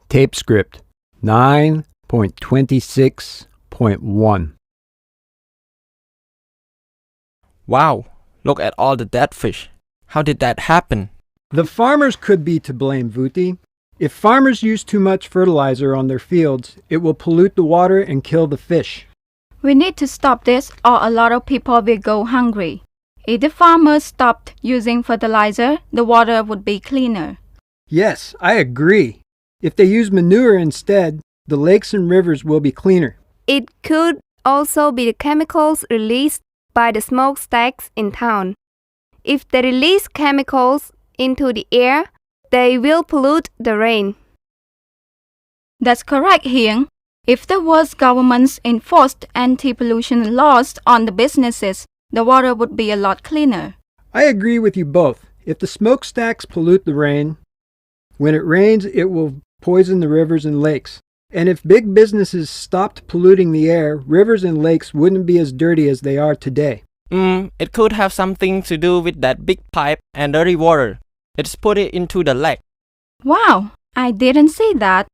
Tape script 9.26.1. Wow, look at all the dead fish. How did that happen? The farmers could be to blame, Vuti. If farmers use too much fertilizer on their fields, it will pollute the water and kill the fish. We need to stop this or a lot of people will go hungry. If the farmers stopped using fertilizer, the water would be cleaner. Yes, I agree. If they use manure instead, the lakes and rivers will be cleaner. It could also be the chemicals released by the smokestacks in town. If they release chemicals into the air, they will pollute the rain. That's correct, Hieng. If the world's governments enforced anti-pollution laws on the businesses, the water would be a lot cleaner. I agree with you both. If the smokestacks pollute the rain, when it rains, it will poison the rivers and lakes. And if big businesses stopped polluting the air, rivers and lakes wouldn't be as dirty as they are today. It could have something to do with that big pipe and dirty water. It's put it into the lake. Wow, I didn't see that.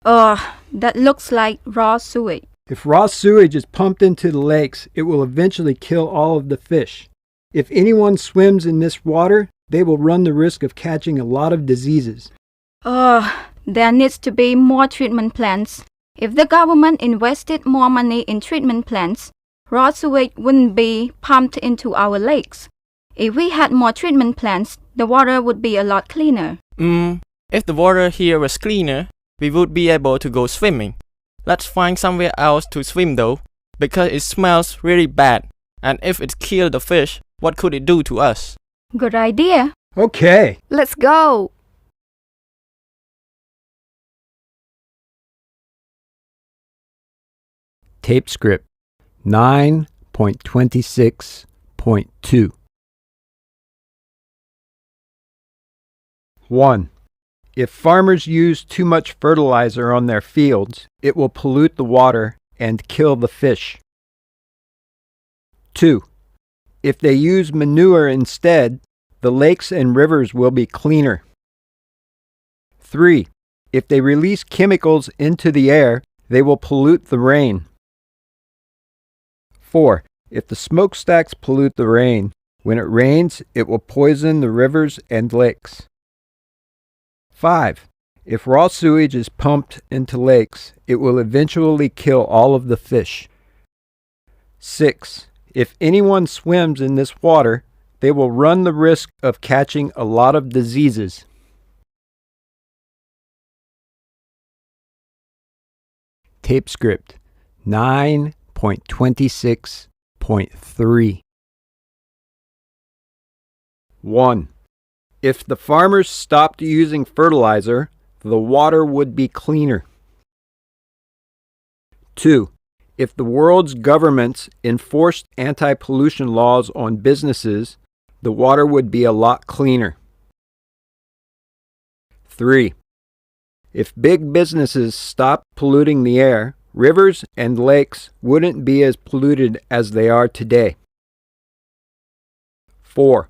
That looks like raw sewage. If raw sewage is pumped into the lakes, it will eventually kill all of the fish. If anyone swims in this water, they will run the risk of catching a lot of diseases. There needs to be more treatment plants. If the government invested more money in treatment plants, raw sewage wouldn't be pumped into our lakes. If we had more treatment plants, the water would be a lot cleaner. If the water here was cleaner, we would be able to go swimming. Let's find somewhere else to swim though, because it smells really bad. And if it killed the fish, what could it do to us? Good idea. Okay. Let's go! Tape script 9.26.2. 1. If farmers use too much fertilizer on their fields, it will pollute the water and kill the fish. 2. If they use manure instead, the lakes and rivers will be cleaner. 3. If they release chemicals into the air, they will pollute the rain. 4. If the smokestacks pollute the rain, when it rains, it will poison the rivers and lakes. 5. If raw sewage is pumped into lakes, it will eventually kill all of the fish. 6. If anyone swims in this water, they will run the risk of catching a lot of diseases. Tape script 9.26.3. 1. If the farmers stopped using fertilizer, the water would be cleaner. 2. If the world's governments enforced anti-pollution laws on businesses, the water would be a lot cleaner. 3. If big businesses stopped polluting the air, rivers and lakes wouldn't be as polluted as they are today. 4.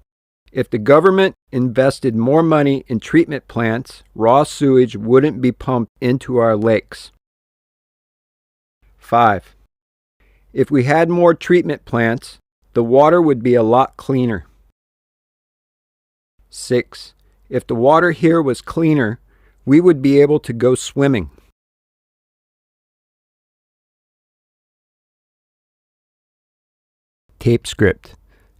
If the government invested more money in treatment plants, raw sewage wouldn't be pumped into our lakes. 5. If we had more treatment plants, the water would be a lot cleaner. 6. If the water here was cleaner, we would be able to go swimming. Tape script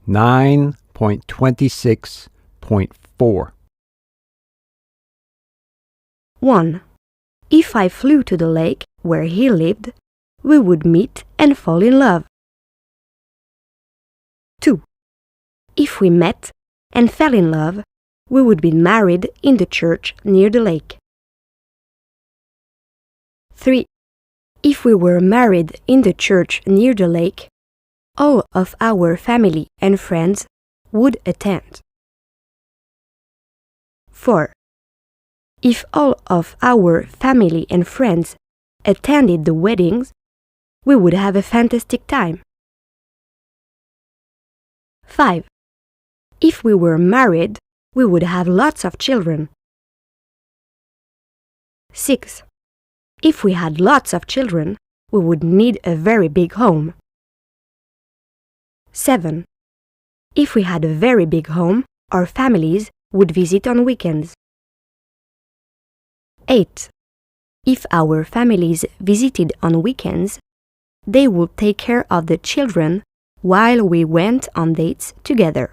9.26.4. 1. If I flew to the lake where he lived, we would meet and fall in love. 2. If we met and fell in love, we would be married in the church near the lake. 3. If we were married in the church near the lake, all of our family and friends would attend. 4. If all of our family and friends attended the weddings, we would have a fantastic time. 5. If we were married, we would have lots of children. 6. If we had lots of children, we would need a very big home. 7. If we had a very big home, our families would visit on weekends. 8. If our families visited on weekends, they would take care of the children while we went on dates together.